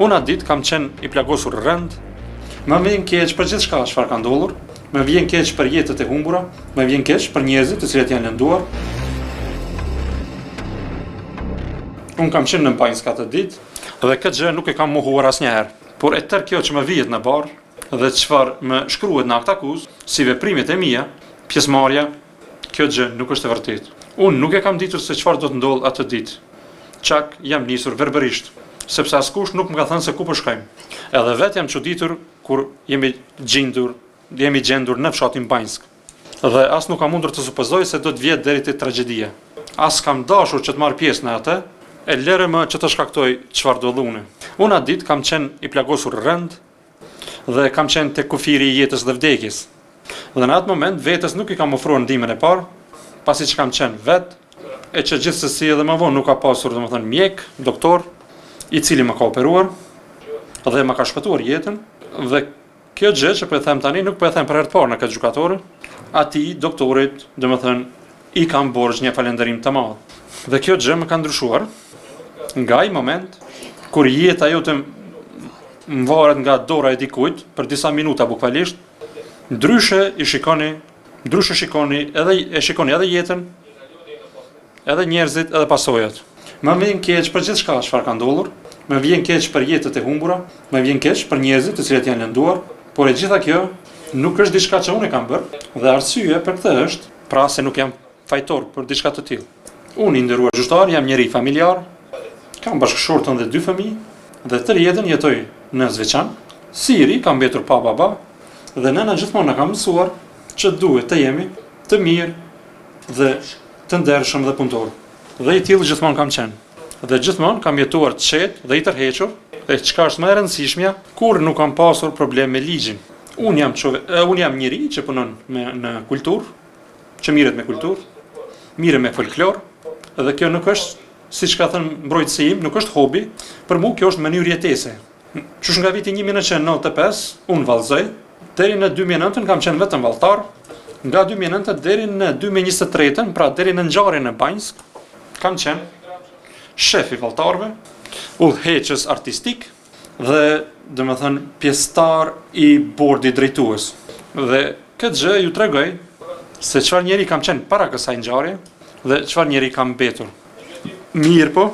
Unë atë ditë kam qenë i plagosur rënd, më vjen keq për gjithçka çfarë ka ndodhur, më vjen keq për jetët e humbura, më vjen keq për njerëzit të cilët janë lënduar. Unë kam qenë në Banjsk atë ditë dhe këtë gjë nuk e kam mohuar asnjëherë, por e tërë kjo që më vihet në barë dhe çfarë më shkruhet në akt akuzë, si veprimet e mia, pjesëmarrja, kjo gjë nuk është e vërtetë. Unë nuk e kam ditur se çfarë do të ndodh atë ditë. Çak jam nisur verbërisht, sepse askush nuk më ka thënë se ku po shkojmë. Edhe vetë jam çuditur kur jemi gjendur në fshatin Banjsk. Dhe as nuk kam mundur të supozoj se do të vjet deri te tragjedia. As kam dashur që të marr pjesë në atë, e lere më që të shkaktoj çfarë do dhune. Unë atë ditë kam qenë i plagosur rënd dhe kam qenë te kufiri i jetës dhe vdekjes. Dhe në atë moment vetes nuk i kam ofruar ndihmën e parë, pasi që kam qenë vetë, e që gjithsesi edhe më vonë nuk ka pasur domethënë mjek, doktor, i cili më ka operuar dhe më ka shpëtuar jetën, dhe kjo gjë që po e them tani nuk po e them për herë të parë në këtë gjykatore, atij doktorit domethënë i kam borxh një falënderim të madh. Dhe kjo gjë më ka ndryshuar nga ai moment kur jeta jote më varet nga dora e dikujt për disa minuta bukvalisht, ndryshe shikoni edhe jetën, edhe njerëzit, edhe pasojat. Më vjen keq për gjithçka çfarë ka ndodhur, më vjen keq për jetët e humbura, më vjen keq për njerëzit të cilët janë lënduar, por e gjitha kjo nuk është diçka që unë e kam bërë, dhe arsyeja për këtë është, pra se nuk jam fajtor për diçka të tillë. Unë i nderuar gjyqtar, jam njeri familjar, kam bashkëshortën dhe 2 fëmijë, dhe tërë jetën jetoj në Zveçan. Si i ri kam mbetur pa baba, dhe nëna gjithmonë na ka mësuar që duhet të jemi të mirë dhe të ndershëm dhe punëtor. Dhe i tillë gjithmonë kam qenë. Dhe gjithmonë kam jetuar të qetë dhe i tërhequr, dhe çka është më e rëndësishmja, kur nuk kam pasur problem me ligjin. Unë jam njeri që punon në kulturë, që mirret me kulturë, mirë me folklor, dhe kjo nuk është, siç ka thënë mbrojtësi im, nuk është hobi, për mua kjo është mënyrë jetese. Qysh nga viti 1995 unë vallëzoj, deri në 2009 kam qenë vetëm vallëtar, nga 2009 deri në 2023, pra deri në ngjarjen e Banjsk, kam qenë shef i vallëtarëve, udhëheqës artistik dhe domethënë pjesëtar i bordit drejtues. Dhe këtë gjë ju tregoj se çfarë njeri kam qenë para kësaj ngjarje dhe çfarë njeri kam mbetur. Mirë po,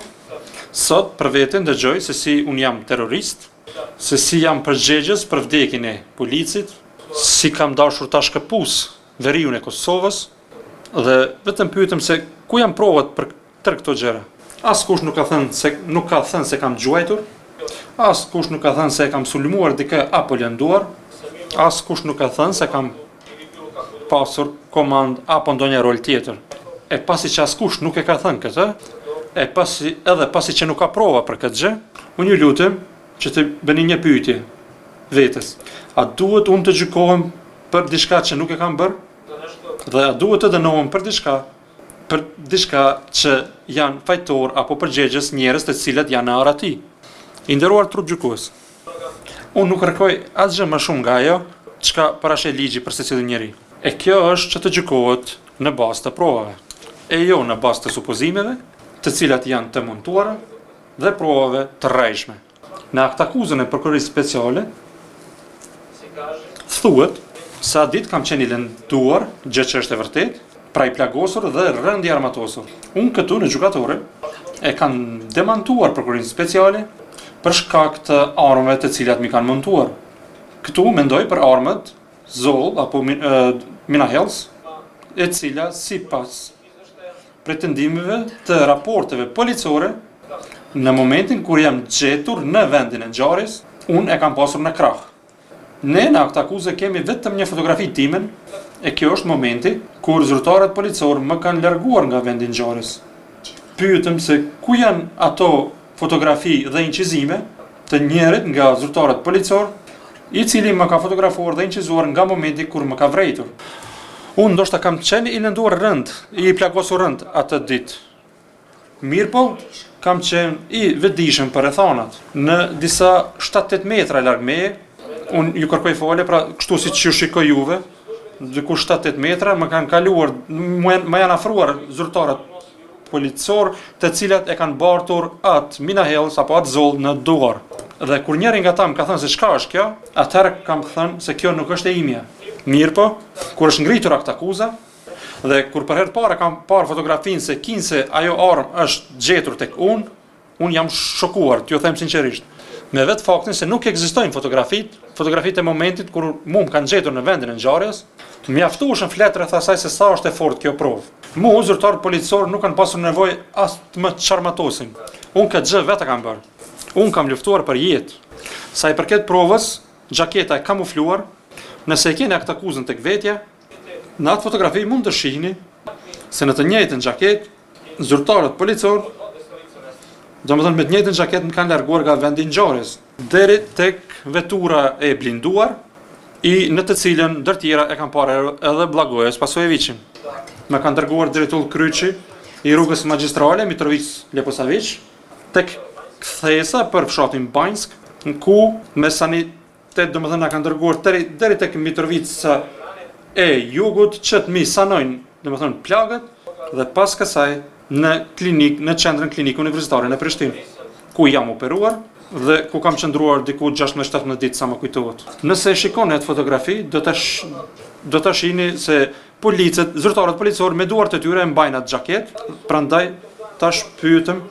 sot për veten dëgjoj se si unë jam terrorist, se si jam përgjegjës për vdekjen e policit, si kam dashur ta shkëpus veriun e Kosovës, dhe vetëm pyetem se ku janë provat për tërë këto gjëra. Askush nuk ka thënë se kam gjuajtur, askush nuk ka thënë se kam sulmuar dikë apo lënduar, askush nuk ka thënë se kam pasur komand apo ndonjë rol tjetër. E pasi që askush nuk e ka thënë këtë, edhe pasi që nuk ka prova për këtë gjë, unë ju lutem që të bëni një pyetje vetes. A duhet unë të gjykohem për diçka që nuk e kam bërë? Dhe a duhet të dënohem për diçka që janë fajtor apo përgjegjës njerëz të cilët janë në arati? I nderuar trup gjykues, unë nuk kërkoj asgjë më shumë nga ajo çka parashë ligji për secilin njeri. E kjo është që të gjykohet në bazë të provave, e jo në bazë të supozimeve, të cilat janë të montuara dhe provave të rrejshme. Në akt akuzën e prokurorisë speciale thuhet se atë ditë kam qenë i lënduar, gjë që është e vërtetë, pra i plagosur dhe rënd i armatosur. Unë këtu në gjykatore e kanë demantuar prokurorisë speciale për shkak të armëve të cilat mi kanë montuar. Këtu mendoj për armët Zoll apo Mina Hells, e cila sipas pretendimeve të raporteve policore, në momentin kur jam gjetur në vendin e ngjarjes, unë e kam pasur në krah. Ne në akt akuzë kemi vetëm një fotografi timen, e kjo është momenti kur zyrtarët policor më kanë larguar nga vendi i ngjarjes. Pyetem se ku janë ato fotografi dhe incizime të njerit nga zyrtarët policor, i cili më ka fotografuar dhe incizuar nga momenti kur më ka vrejtur. Unë ndoshta kam qenë i lënduar rënd, i plagosur rënd atë ditë. Mirë po, kam qenë i vetëdijshëm për rrethanat. Në disa 7-8 metra larg meje, unë ju kërkoj falje, pra kështu si që ju shikoj juve, diku 7-8 metra, më kanë kaluar, më janë afruar zyrtarët policor, të cilat e kanë bartur atë Mina Hells apo atë Zoll në duar. Dhe kur njëri nga ta më ka thënë se çka është kjo, atëherë kam thënë se kjo nuk është e imja. Mirë po, kur është ngritur akt akuza, dhe kur për herë të parë kam parë fotografinë se kinse ajo armë është gjetur tek unë jam shokuar, t'ju them sinqerisht. Me vetë faktin se nuk ekzistojnë fotografitë e momentit kur mu më kanë gjetur në vendin e ngjarjes, mjaftueshën flet rreth asaj se sa është e fortë kjo provë. Mu zyrtarët policor nuk kanë pasur nevojë as të më çarmatosin. Unë këtë gjë vetë kam bërë. Unë kam luftuar për jetë. Sa i përket provës, xhaketa e kamufluar, nëse e keni akt akuzën tek vetja, në atë fotografi mund të shihni se në të njëjtën xhaketë, zyrtarët policor, domethënë me të njëjtën xhaketë më kanë larguar nga vendi i ngjarjes, deri tek vetura e blinduar, i në të cilën ndër tjera e kanë parë edhe Blagojes Pasojevićin. Më kanë dërguar drejtull Kryqi i rrugës magjistrale Mitrovic-Leposavić tek kthesa për fshatin Banjsk, në ku me sanitet domethënë na kanë dërguar deri tek Mitrovica e jugut që të mi sanojnë domethënë plagët dhe pas kësaj në qendrën klinikë universitare në Prishtinë, ku jam operuar dhe ku kam qëndruar diku 16-17 ditë sa më kujtohet. Nëse e shikoni atë fotografi, do ta shihni se zyrtarët policor me duart e tyre e mbajnë atë xhaketë, prandaj tash pyetem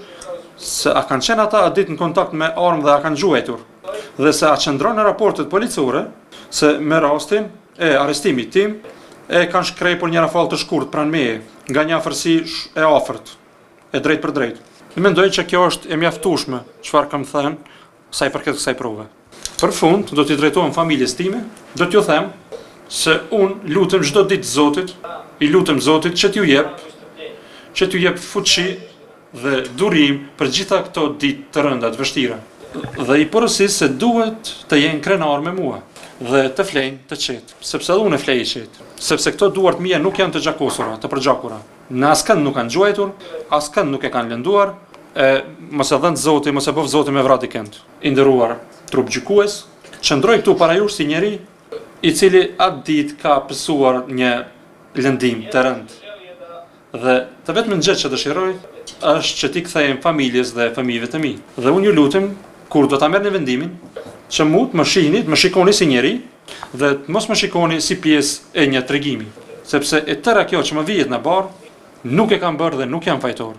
se a kanë qenë ata atë ditë në kontakt me armë dhe a kanë gjuajtur, dhe se a qëndron në raportet policore se me rastin e arrestimit tim e kanë shkrepur një rafall të shkurt pranë meje, nga një afërsi e afërt, e drejt për drejt. Mendoj që kjo është e mjaftueshme, çfarë kam thënë, sa i përket kësaj prove. Për fund, do t'i drejtohem familjes time, do t'ju them se unë lutem çdo ditë Zotit, i lutem Zotit që t'ju jep fuqi dhe durim për gjitha këto ditë të rënda të vështira. Dhe i porosis se duhet të jenë krenar me mua dhe të flejnë të qetë, sepse edhe unë e flej i qetë, sepse këto duart mia nuk janë të gjakosura, të përgjakura. Në askënd nuk kanë gjuajtur, askënd nuk e kanë lënduar, mos e dhënë Zoti, mos e bëv Zoti me vrat i kënd. I nderuar trup gjykues, qëndroj këtu para jush si njeri i cili atë ditë ka pësuar një lëndim të rënd. Dhe të vetëm gjë që dëshiroj është që t'i kthehem familjes dhe fëmijëve të mi. Dhe unë ju lutem, kur do ta merrni vendimin, që mu të më shihni, të më shikoni si njeri dhe të mos më shikoni si pjesë e një tregimi, sepse e tëra kjo që më vihet në barë, nuk e kam bërë dhe nuk jam fajtor.